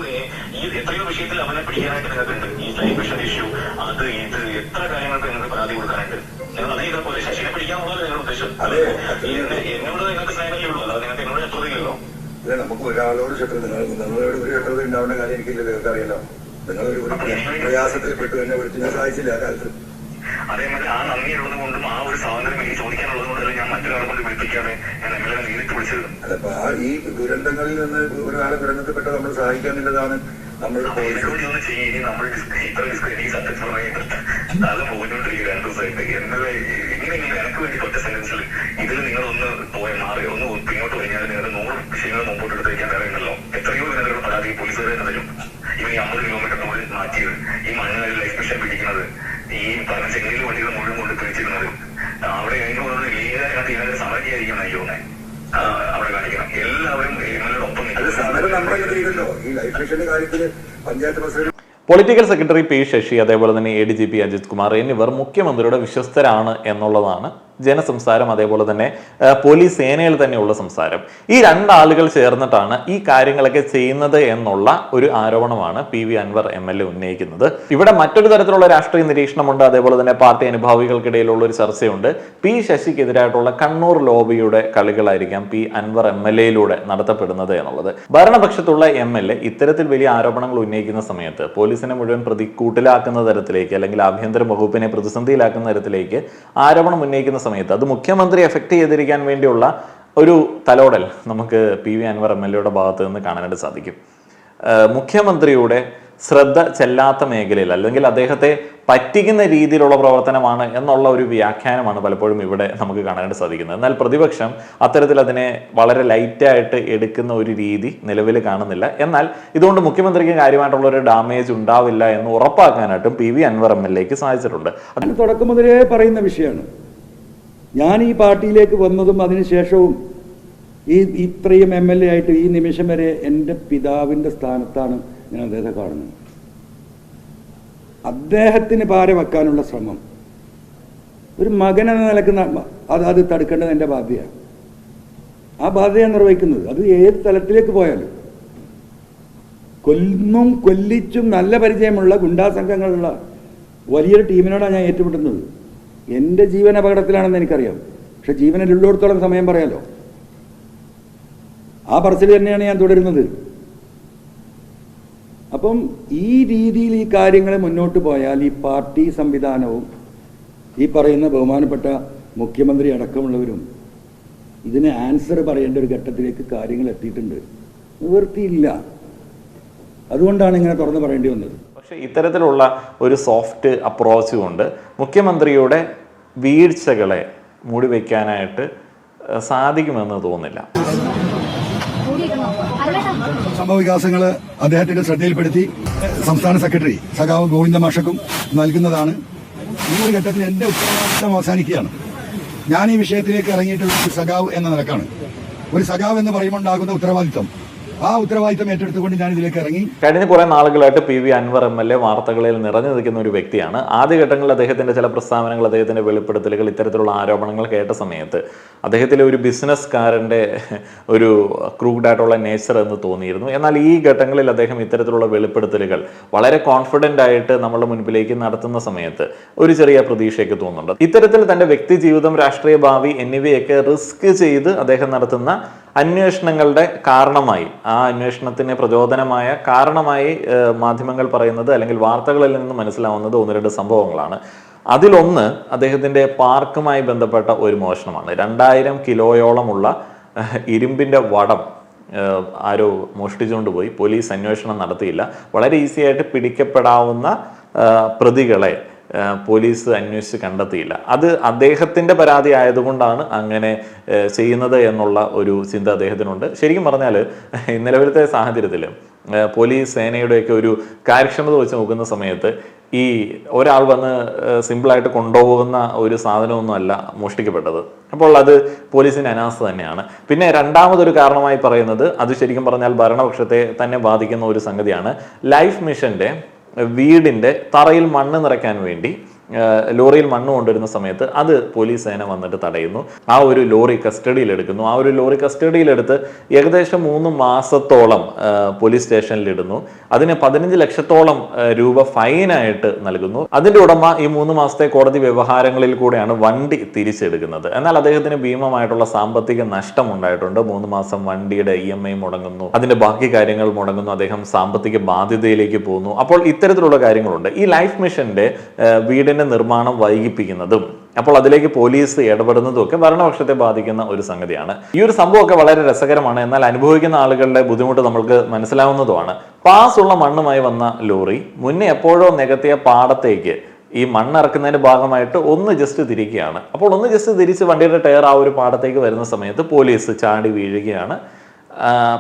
ഈ എത്രയോ വിഷയത്തിൽ അവനെ പിടിക്കാനായിട്ട് നിങ്ങൾക്കുണ്ട്. ഈ ലൈഫ് മിഷൻ ഇഷ്യൂ, അത് ഇത് എത്ര കാര്യങ്ങൾക്ക് നിങ്ങൾക്ക് പരാതി കൊടുക്കാനായിട്ട്. നിങ്ങൾ അതേ ഇതേപോലെ ശശിനെ പിടിക്കാനുള്ളതല്ല നിങ്ങളുടെ ഉദ്ദേശം. എന്നോട് നിങ്ങൾക്ക് സ്നേഹമല്ലേ ഉള്ളൂ, അല്ലാതെ നിങ്ങൾക്ക് എന്നോട് ശത്രുതയില്ലല്ലോ. അല്ല, നമുക്ക് ഒരാളോട് ശത്രുത, നിങ്ങളോട് ഒരു ശത്രുത ഉണ്ടാവേണ്ട കാര്യം എനിക്ക് അറിയാലോ. നിങ്ങളൊരു പ്രയാസത്തിൽ പെട്ടു എന്നെ വിളിച്ച് ഞാൻ സഹായിച്ചില്ല ആ കാലത്ത്. അതേപോലെ ആ നന്ദിയുള്ളത് കൊണ്ടും ആ ഒരു സ്വാതന്ത്ര്യം എനിക്ക് ചോദിക്കാനുള്ളത് കൊണ്ടല്ല ഞാൻ മറ്റൊരാളെ കൊണ്ട് വിളിപ്പിക്കാതെ ഞാൻ MLA നേരിട്ട് വിളിച്ചത്. അല്ലപ്പോ ഈ ദുരന്തങ്ങളിൽ നിന്ന് ഒരാളെ ദുരന്തപ്പെട്ട നമ്മൾ സഹായിക്കാന്നുള്ളതാണ് നമ്മളുടെ ഒന്ന് ചെയ്യും. ഇനി നമ്മൾ ഇത്ര എനിക്ക് സത്യസമയത്ത് അത് പോയിക്കൊണ്ടിരിക്കും 2 ദിവസമായിട്ട്. MLA എങ്ങനെയെങ്കിലും എനിക്ക് വേണ്ടി ഒറ്റ സെന്റൻസിൽ ഇതിൽ നിങ്ങളൊന്ന് മാറി ഒന്ന് പിന്നോട്ട് കഴിഞ്ഞാൽ നിങ്ങളുടെ 100 വിഷയങ്ങൾ മുമ്പോട്ട് എടുത്ത് വയ്ക്കാൻ തരുന്നുണ്ടല്ലോ. എത്രയോ ജനങ്ങളുടെ പരാതി പോലീസുകാർ തന്നെ തരും. ഇവ ഈ 50 കിലോമീറ്റർ മുകളിൽ മാറ്റിയത്, ഈ മണ്ണുകളിൽ ലൈഫ് മിഷൻ പിടിക്കുന്നത്, ഈ പറഞ്ഞ ചെങ്ങയിൽ വണ്ടികൾ മുഴുവൻ കൊണ്ട് പിടിച്ചിരുന്നത്, അവിടെ അതിനോട് ഏതായാലും ഇതിനകത്ത് സമരമായിരിക്കും അയ്യോനെ അവിടെ കാണിക്കണം. എല്ലാവരും ഒപ്പം പൊളിറ്റിക്കൽ സെക്രട്ടറി P. ശശി, അതേപോലെ തന്നെ ADGP അജിത് കുമാർ എന്നിവർ മുഖ്യമന്ത്രിയുടെ വിശ്വസ്തരാണ് എന്നുള്ളതാണ് ജനസംസാരം, അതേപോലെ തന്നെ പോലീസ് സേനയിൽ തന്നെയുള്ള സംസാരം. ഈ രണ്ടാളുകൾ ചേർന്നിട്ടാണ് ഈ കാര്യങ്ങളൊക്കെ ചെയ്യുന്നത് എന്നുള്ള ഒരു ആരോപണമാണ് PV അൻവർ MLA ഉന്നയിക്കുന്നത്. ഇവിടെ മറ്റൊരു തരത്തിലുള്ള രാഷ്ട്രീയ നിരീക്ഷണമുണ്ട്, അതേപോലെ തന്നെ പാർട്ടി അനുഭാവികൾക്കിടയിലുള്ള ഒരു ചർച്ചയുണ്ട്. P ശശിക്കെതിരായിട്ടുള്ള Kannur ലോബിയുടെ കളികളായിരിക്കാം P Anwar MLA നടത്തപ്പെടുന്നത് എന്നുള്ളത്. ഭരണപക്ഷത്തുള്ള MLA ഇത്തരത്തിൽ വലിയ ആരോപണങ്ങൾ ഉന്നയിക്കുന്ന സമയത്ത് പോലീസിനെ മുഴുവൻ പ്രതിക്കൂട്ടിലാക്കുന്ന തരത്തിലേക്ക്, അല്ലെങ്കിൽ ആഭ്യന്തര വകുപ്പിനെ പ്രതിസന്ധിയിലാക്കുന്ന തരത്തിലേക്ക് ആരോപണം ഉന്നയിക്കുന്ന സമയത്ത് അത് മുഖ്യമന്ത്രി എഫക്ട് ചെയ്തിരിക്കാൻ വേണ്ടിയുള്ള ഒരു തലോടൽ നമുക്ക് PV അൻവർ MLA ഭാഗത്ത് നിന്ന് കാണാനായിട്ട് സാധിക്കും. മുഖ്യമന്ത്രിയുടെ ശ്രദ്ധ ചെല്ലാത്ത മേഖലയിൽ, അല്ലെങ്കിൽ അദ്ദേഹത്തെ പറ്റിക്കുന്ന രീതിയിലുള്ള പ്രവർത്തനമാണ് എന്നുള്ള ഒരു വ്യാഖ്യാനമാണ് പലപ്പോഴും ഇവിടെ നമുക്ക് കാണാനായിട്ട് സാധിക്കുന്നത്. എന്നാൽ പ്രതിപക്ഷം അത്തരത്തിൽ അതിനെ വളരെ ലൈറ്റായിട്ട് എടുക്കുന്ന ഒരു രീതി നിലവിൽ കാണുന്നില്ല. എന്നാൽ ഇതുകൊണ്ട് മുഖ്യമന്ത്രിക്ക് കാര്യമായിട്ടുള്ള ഒരു ഡാമേജ് ഉണ്ടാവില്ല എന്ന് ഉറപ്പാക്കാനായിട്ടും PV അൻവർ MLAക്ക് സാധിച്ചിട്ടുണ്ട്. അതിന് തുടക്കം മുതലേ പറയുന്ന വിഷയമാണ്. ഞാൻ ഈ പാർട്ടിയിലേക്ക് വന്നതും അതിനുശേഷവും ഇത്രയും MLA ആയിട്ട് ഈ നിമിഷം വരെ എൻ്റെ പിതാവിൻ്റെ സ്ഥാനത്താണ് ഞാൻ അദ്ദേഹത്തെ കാണുന്നത്. അദ്ദേഹത്തിന് പാര വെക്കാനുള്ള ശ്രമം ഒരു മകൻ എന്ന നിലക്ക് അത് തടുക്കേണ്ടത് എൻ്റെ ബാധ്യതയാണ്. ആ ബാധ്യതയാണ് നിർവഹിക്കുന്നത്. അത് ഏത് തലത്തിലേക്ക് പോയാലും കൊല്ലിച്ചും നല്ല പരിചയമുള്ള ഗുണ്ടാ സംഘങ്ങളുള്ള വലിയൊരു ടീമിനോടാണ് ഞാൻ ഏറ്റുമുട്ടുന്നത്. എൻ്റെ ജീവൻ അപകടത്തിലാണെന്ന് എനിക്കറിയാം. പക്ഷെ ജീവനിലുള്ളിടത്തോളം സമയം പറയാലോ. ആ പറച്ചിൽ തന്നെയാണ് ഞാൻ തുടരുന്നത്. അപ്പം ഈ രീതിയിൽ ഈ കാര്യങ്ങൾ മുന്നോട്ട് പോയാൽ ഈ പാർട്ടി സംവിധാനവും ഈ പറയുന്ന ബഹുമാനപ്പെട്ട മുഖ്യമന്ത്രി അടക്കമുള്ളവരും ഇതിന് ആൻസർ പറയേണ്ട ഒരു ഘട്ടത്തിലേക്ക് കാര്യങ്ങൾ എത്തിയിട്ടുണ്ട്. നിവൃത്തിയില്ല. അതുകൊണ്ടാണ് ഇങ്ങനെ തുറന്ന് പറയേണ്ടി വന്നത്. പക്ഷേ ഇത്തരത്തിലുള്ള ഒരു സോഫ്റ്റ് അപ്രോച്ച് കൊണ്ട് മുഖ്യമന്ത്രിയുടെ വീഴ്ചകളെ മൂടിവെക്കാനായിട്ട് സാധിക്കുമെന്ന് തോന്നുന്നില്ല. സംഭവ വികാസങ്ങൾ അദ്ദേഹത്തിന്റെ ശ്രദ്ധയിൽപ്പെടുത്തി സംസ്ഥാന സെക്രട്ടറി സഖാവ് ഗോവിന്ദ മാഷക്കും നൽകുന്നതാണ്. ഈ ഒരു ഘട്ടത്തിൽ എന്റെ ഉത്തരവാദിത്തം അവസാനിക്കുകയാണ്. ഞാൻ ഈ വിഷയത്തിലേക്ക് ഇറങ്ങിയിട്ടുള്ള ഒരു സഖാവ് എന്ന നിലക്കാണ്. ഒരു സഖാവ് എന്ന് പറയുമ്പോൾ ഉണ്ടാകുന്ന ഉത്തരവാദിത്തം, ആ ഉത്തരവാദിത്തം ഏറ്റെടുത്തുകൊണ്ട് ഞാൻ ഇതിലേക്ക് ഇറങ്ങി. കഴിഞ്ഞ കുറെ നാളുകളായിട്ട് PV അൻവർ MLA വാർത്തകളിൽ നിറഞ്ഞു നിൽക്കുന്ന ഒരു വ്യക്തിയാണ്. ആദ്യഘട്ടങ്ങളിൽ അദ്ദേഹത്തിന്റെ ചില പ്രസ്താവനകൾ, അദ്ദേഹത്തിന്റെ വെളിപ്പെടുത്തലുകൾ, ഇത്തരത്തിലുള്ള ആരോപണങ്ങൾ കേട്ട സമയത്ത് അദ്ദേഹത്തിലെ ഒരു ബിസിനസ്സുകാരന്റെ ഒരു ക്രൂഡ് ആയിട്ടുള്ള നേച്ചർ എന്ന് തോന്നിയിരുന്നു. എന്നാൽ ഈ ഘട്ടങ്ങളിൽ അദ്ദേഹം ഇത്തരത്തിലുള്ള വെളിപ്പെടുത്തലുകൾ വളരെ കോൺഫിഡന്റ് ആയിട്ട് നമ്മുടെ മുൻപിലേക്ക് നടത്തുന്ന സമയത്ത് ഒരു ചെറിയ പ്രതീക്ഷയൊക്കെ തോന്നുന്നുണ്ട്. ഇത്തരത്തിൽ തന്റെ വ്യക്തി ജീവിതം, രാഷ്ട്രീയ ഭാവി എന്നിവയൊക്കെ റിസ്ക് ചെയ്ത് അദ്ദേഹം നടത്തുന്ന അന്വേഷണങ്ങളുടെ കാരണമായി, ആ അന്വേഷണത്തിന് പ്രചോദനമായ കാരണമായി മാധ്യമങ്ങൾ പറയുന്നത്, അല്ലെങ്കിൽ വാർത്തകളിൽ നിന്ന് മനസ്സിലാവുന്നത് 1-2 സംഭവങ്ങളാണ്. അതിലൊന്ന് അദ്ദേഹത്തിന്റെ പാർക്കുമായി ബന്ധപ്പെട്ട ഒരു മോഷണമാണ്. 2000 കിലോയോളമുള്ള ഇരുമ്പിന്റെ വടം ആരോ മോഷ്ടിച്ചുകൊണ്ട് പോയി. പോലീസ് അന്വേഷണം നടത്തിയില്ല. വളരെ ഈസി ആയിട്ട് പിടിക്കപ്പെടാവുന്ന പ്രതികളെ പോലീസ് അന്വേഷിച്ച് കണ്ടെത്തിയില്ല. അത് അദ്ദേഹത്തിന്റെ പരാതി ആയതുകൊണ്ടാണ് അങ്ങനെ ചെയ്യുന്നത് എന്നുള്ള ഒരു ചിന്ത അദ്ദേഹത്തിനുണ്ട്. ശരിക്കും പറഞ്ഞാൽ നിലവിലത്തെ സാഹചര്യത്തിൽ പോലീസ് സേനയുടെയൊക്കെ ഒരു കാര്യക്ഷമത വെച്ച് നോക്കുന്ന സമയത്ത് ഈ ഒരാൾ വന്ന് സിമ്പിളായിട്ട് കൊണ്ടുപോകുന്ന ഒരു സാധനമൊന്നും അല്ല മോഷ്ടിക്കപ്പെട്ടത്. അപ്പോൾ അത് പോലീസിന്റെ അനാസ്ഥ തന്നെയാണ്. പിന്നെ രണ്ടാമതൊരു കാരണമായി പറയുന്നത്, അത് ശരിക്കും പറഞ്ഞാൽ ഭരണപക്ഷത്തെ തന്നെ ബാധിക്കുന്ന ഒരു സംഗതിയാണ്. ലൈഫ് മിഷന്റെ വീടിന്റെ തറയിൽ മണ്ണ് നിറയ്ക്കാൻ വേണ്ടി ലോറിയിൽ മണ്ണ് കൊണ്ടുവരുന്ന സമയത്ത് അത് പോലീസ് സേന വന്നിട്ട് തടയുന്നു. ആ ഒരു ലോറി കസ്റ്റഡിയിലെടുക്കുന്നു. ആ ഒരു ലോറി കസ്റ്റഡിയിലെടുത്ത് ഏകദേശം 3 മാസത്തോളം പോലീസ് സ്റ്റേഷനിലിടുന്നു. അതിന് 15 ലക്ഷത്തോളം രൂപ ഫൈനായിട്ട് നൽകുന്നു. അതിന്റെ ഉടമ ഈ 3 മാസത്തെ കോടതി വ്യവഹാരങ്ങളിൽ കൂടെയാണ് വണ്ടി തിരിച്ചെടുക്കുന്നത്. എന്നാൽ അദ്ദേഹത്തിന് ഭീമമായിട്ടുള്ള സാമ്പത്തിക നഷ്ടം ഉണ്ടായിട്ടുണ്ട്. 3 മാസം വണ്ടിയുടെ EMI മുടങ്ങുന്നു, അതിന്റെ ബാക്കി കാര്യങ്ങൾ മുടങ്ങുന്നു, അദ്ദേഹം സാമ്പത്തിക ബാധ്യതയിലേക്ക് പോകുന്നു. അപ്പോൾ ഇത്തരത്തിലുള്ള കാര്യങ്ങളുണ്ട്. ഈ ലൈഫ് മിഷന്റെ വീടിന്റെ നിർമ്മാണം വൈകിപ്പിക്കുന്നതും അപ്പോൾ അതിലേക്ക് പോലീസ് ഇടപെടുന്നതും ഒക്കെ ഭരണപക്ഷത്തെ ബാധിക്കുന്ന ഒരു സംഗതിയാണ്. ഈ ഒരു സംഭവമൊക്കെ വളരെ രസകരമാണ്. എന്നാൽ അനുഭവിക്കുന്ന ആളുകളുടെ ബുദ്ധിമുട്ട് നമ്മൾക്ക് മനസ്സിലാവുന്നതുമാണ്. പാസുള്ള മണ്ണുമായി വന്ന ലോറി മുന്നേ എപ്പോഴോ നികത്തിയ പാടത്തേക്ക് ഈ മണ്ണിറക്കുന്നതിന്റെ ഭാഗമായിട്ട് ഒന്ന് ജസ്റ്റ് തിരിക്കുകയാണ്. അപ്പോൾ ഒന്ന് ജസ്റ്റ് തിരിച്ച് വണ്ടിയുടെ ടയർ ആ ഒരു പാടത്തേക്ക് വരുന്ന സമയത്ത് പോലീസ് ചാടി വീഴുകയാണ്.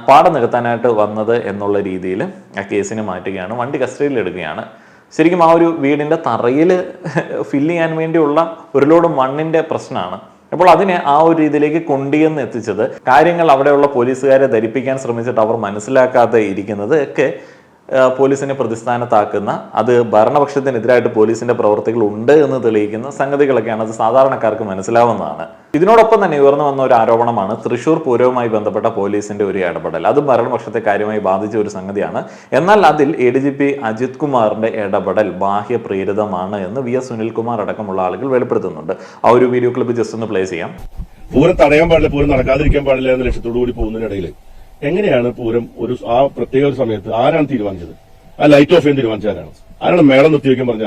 പാടം നികത്താനായിട്ട് വന്നത് എന്നുള്ള രീതിയിൽ ആ കേസിനെ മാറ്റുകയാണ്, വണ്ടി കസ്റ്റഡിയിൽ എടുക്കുകയാണ്. ശരിക്കും ആ ഒരു വീടിന്റെ തറയിൽ ഫില്ല് ചെയ്യാൻ വേണ്ടിയുള്ള ഒരു ലോഡ് മണ്ണിന്റെ പ്രശ്നമാണ്. അപ്പോൾ അതിനെ ആ ഒരു രീതിയിലേക്ക് കൊണ്ടുവന്ന് എത്തിച്ചത്, കാര്യങ്ങൾ അവിടെയുള്ള പോലീസുകാരെ ധരിപ്പിക്കാൻ ശ്രമിച്ചിട്ട് അവർ മനസ്സിലാക്കാതെ ഇരിക്കുന്നത് ഒക്കെ പോലീസിനെ പ്രതിസ്ഥാനത്താക്കുന്ന, അത് ഭരണപക്ഷത്തിനെതിരായിട്ട് പോലീസിന്റെ പ്രവർത്തികൾ ഉണ്ട് എന്ന് തെളിയിക്കുന്ന സംഗതികളൊക്കെയാണ്. അത് സാധാരണക്കാർക്ക് മനസ്സിലാവുന്നതാണ്. ഇതിനോടൊപ്പം തന്നെ ഉയർന്നു വന്ന ഒരു ആരോപണമാണ് തൃശൂർ പൂരവുമായി ബന്ധപ്പെട്ട പോലീസിന്റെ ഒരു ഇടപെടൽ. അത് ഭരണപക്ഷത്തെ കാര്യമായി ബാധിച്ച ഒരു സംഗതിയാണ്. എന്നാൽ അതിൽ ADGP അജിത് കുമാറിന്റെ ഇടപെടൽ ബാഹ്യ പ്രേരിതമാണ് എന്ന് VS സുനിൽകുമാർ അടക്കമുള്ള ആളുകൾ വെളിപ്പെടുത്തുന്നുണ്ട്. ആ ഒരു വീഡിയോ ക്ലിപ്പ് ജസ്റ്റ് ഒന്ന് പ്ലേ ചെയ്യാം. പൂരം തടയാൻ പാടില്ല, പൂരം നടക്കാതിരിക്കാൻ പാടില്ല എന്ന ലക്ഷ്യത്തോടു കൂടി പോകുന്നതിനിടയിൽ എങ്ങനെയാണ് പൂരം ആ പ്രത്യേക ഒരു സമയത്ത് ആരാണ് തീരുമാനിച്ചത്? ആ ലൈറ്റ് ഓഫ് ചെയ്യാൻ തീരുമാനിച്ച ആരാണ് മേളം നിർത്തിവെക്കാൻ പറഞ്ഞ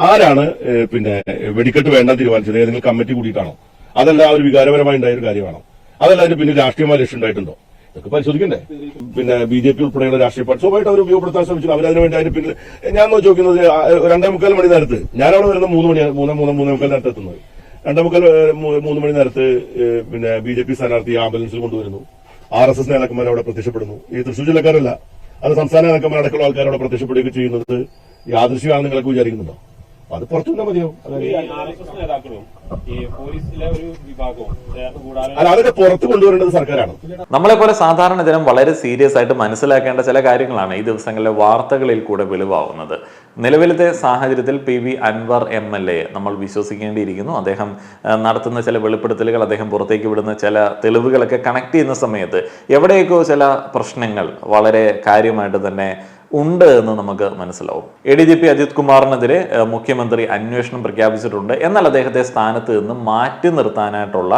ആരാണ് പിന്നെ വെടിക്കെട്ട് വേണ്ടാൻ തീരുമാനിച്ചത്? ഏതെങ്കിലും കമ്മിറ്റി കൂടിയിട്ടാണോ? അതല്ല ഒരു വികാരപരമായി ഉണ്ടായ ഒരു കാര്യമാണോ? അതല്ല അതിന് പിന്നെ രാഷ്ട്രീയമായ ലക്ഷ്യം ഉണ്ടായിട്ടുണ്ടോ? ഇതൊക്കെ പരിശോധിക്കണ്ടേ? പിന്നെ BJP ഉൾപ്പെടെയുള്ള രാഷ്ട്രീയ പാർട്ടി സ്വാഭാവികമായിട്ട് അവർ ഉപയോഗപ്പെടുത്താൻ ശ്രമിച്ചു. അവരതിനു വേണ്ടി അതിന് പിന്നെ ഞാൻ ചോദിക്കുന്നത് 2:45 മണി നേരത്ത് ഞാനവിടെ വരുന്ന 3:45 നേരത്തെ എത്തുന്നത് 2:45 മണി നേരത്ത് പിന്നെ BJP സ്ഥാനാർത്ഥി ആംബുലൻസിൽ കൊണ്ടുവരുന്നു. RSS നേതാക്കന്മാർ അവിടെ പ്രത്യക്ഷപ്പെടുന്നു. ഈ തൃശ്ശൂർ ജില്ലക്കാരല്ല, അത് സംസ്ഥാന നേതാക്കന്മാരടക്കമുള്ള ആൾക്കാർ അവിടെ പ്രത്യക്ഷപ്പെടുകയൊക്കെ ചെയ്യുന്നത് യാദൃശ്യമാണെന്ന് നിങ്ങൾക്ക് വിചാരിക്കുന്നുണ്ടോ? അത് പുറത്തു വന്നാൽ മതിയോ? അല്ല, അതൊക്കെ പുറത്തു കൊണ്ടുവരേണ്ടത് സർക്കാരാണ്. നമ്മളെ പോലെ സാധാരണ ജനം വളരെ സീരിയസ് ആയിട്ട് മനസ്സിലാക്കേണ്ട ചില കാര്യങ്ങളാണ് ഈ ദിവസങ്ങളിലെ വാർത്തകളിൽ കൂടെ വെളിവാകുന്നത്. നിലവിലത്തെ സാഹചര്യത്തിൽ PV അൻവർ MLA നമ്മൾ വിശ്വസിക്കേണ്ടിയിരിക്കുന്നു. അദ്ദേഹം നടത്തുന്ന ചില വെളിപ്പെടുത്തലുകൾ, അദ്ദേഹം പുറത്തേക്ക് വിടുന്ന ചില തെളിവുകളൊക്കെ കണക്ട് ചെയ്യുന്ന സമയത്ത് എവിടെയൊക്കെയോ ചില പ്രശ്നങ്ങൾ വളരെ കാര്യമായിട്ട് തന്നെ ഉണ്ട് എന്ന് നമുക്ക് മനസ്സിലാവും. ADGP അജിത് കുമാറിനെതിരെ മുഖ്യമന്ത്രി അന്വേഷണം പ്രഖ്യാപിച്ചിട്ടുണ്ട്. എന്നാൽ അദ്ദേഹത്തെ സ്ഥാനത്ത് നിന്ന് മാറ്റി നിർത്താനായിട്ടുള്ള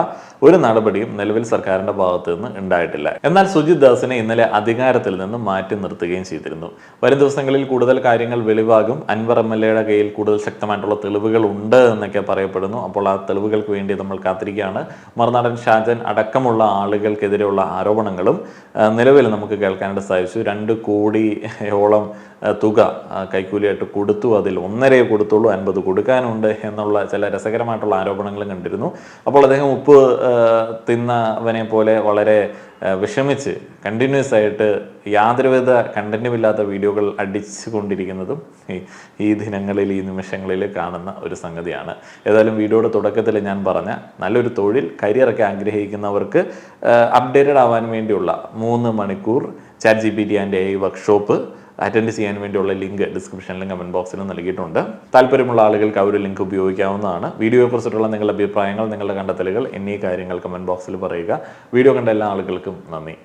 ഒരു നടപടിയും നിലവിൽ സർക്കാരിന്റെ ഭാഗത്ത് നിന്ന് ഉണ്ടായിട്ടില്ല. എന്നാൽ സുജിത് ദാസിനെ ഇന്നലെ അധികാരത്തിൽ നിന്ന് മാറ്റി നിർത്തുകയും ചെയ്തിരുന്നു. വരും ദിവസങ്ങളിൽ കൂടുതൽ കാര്യങ്ങൾ വെളിവാകും. അൻവർ MLAയുടെ കയ്യിൽ കൂടുതൽ ശക്തമായിട്ടുള്ള തെളിവുകൾ ഉണ്ട് എന്നൊക്കെ പറയപ്പെടുന്നു. അപ്പോൾ ആ തെളിവുകൾക്ക് വേണ്ടി നമ്മൾ കാത്തിരിക്കുകയാണ്. മറുനാടൻ ഷാജൻ അടക്കമുള്ള ആളുകൾക്കെതിരെയുള്ള ആരോപണങ്ങളും നിലവിൽ നമുക്ക് കേൾക്കാനായിട്ട് സാധിച്ചു. 2 കോടിയോളം തുക കൈക്കൂലിയായിട്ട് കൊടുത്തു. അതിൽ 1.5 കൊടുത്തുള്ളൂ, 50 കൊടുക്കാനുണ്ട് എന്നുള്ള ചില രസകരമായിട്ടുള്ള ആരോപണങ്ങളും കണ്ടിരുന്നു. അപ്പോൾ അദ്ദേഹം ഉപ്പ് തിന്നവനെ പോലെ വളരെ വിഷമിച്ച് കണ്ടിന്യൂസ് ആയിട്ട് യാതൊരുവിധ കണ്ടന്റുമില്ലാത്ത വീഡിയോകൾ അടിച്ചു കൊണ്ടിരിക്കുന്നതും ഈ ദിനങ്ങളിൽ, ഈ നിമിഷങ്ങളിൽ കാണുന്ന ഒരു സംഗതിയാണ്. ഏതായാലും വീഡിയോയുടെ തുടക്കത്തിൽ ഞാൻ പറഞ്ഞ നല്ലൊരു തൊഴിൽ കരിയറൊക്കെ ആഗ്രഹിക്കുന്നവർക്ക് അപ്ഡേറ്റഡ് ആവാൻ വേണ്ടിയുള്ള 3 മണിക്കൂർ ChatGPT and AI workshop attend ചെയ്യാൻ വേണ്ടിയുള്ള ലിങ്ക് ഡിസ്ക്രിപ്ഷനിലും കമന്റ് ബോക്സിലും നൽകിയിട്ടുണ്ട്. താല്പര്യമുള്ള ആളുകൾക്ക് ആ ഒരു ലിങ്ക് ഉപയോഗിക്കാവുന്നതാണ്. വീഡിയോയെക്കുറിച്ചിട്ടുള്ള നിങ്ങളുടെ അഭിപ്രായങ്ങൾ, നിങ്ങളുടെ കണ്ടെത്തലുകൾ എന്നീ കാര്യങ്ങൾ കമന്റ് ബോക്സിൽ പറയുക. വീഡിയോ കണ്ട എല്ലാ ആളുകൾക്കും നന്ദി.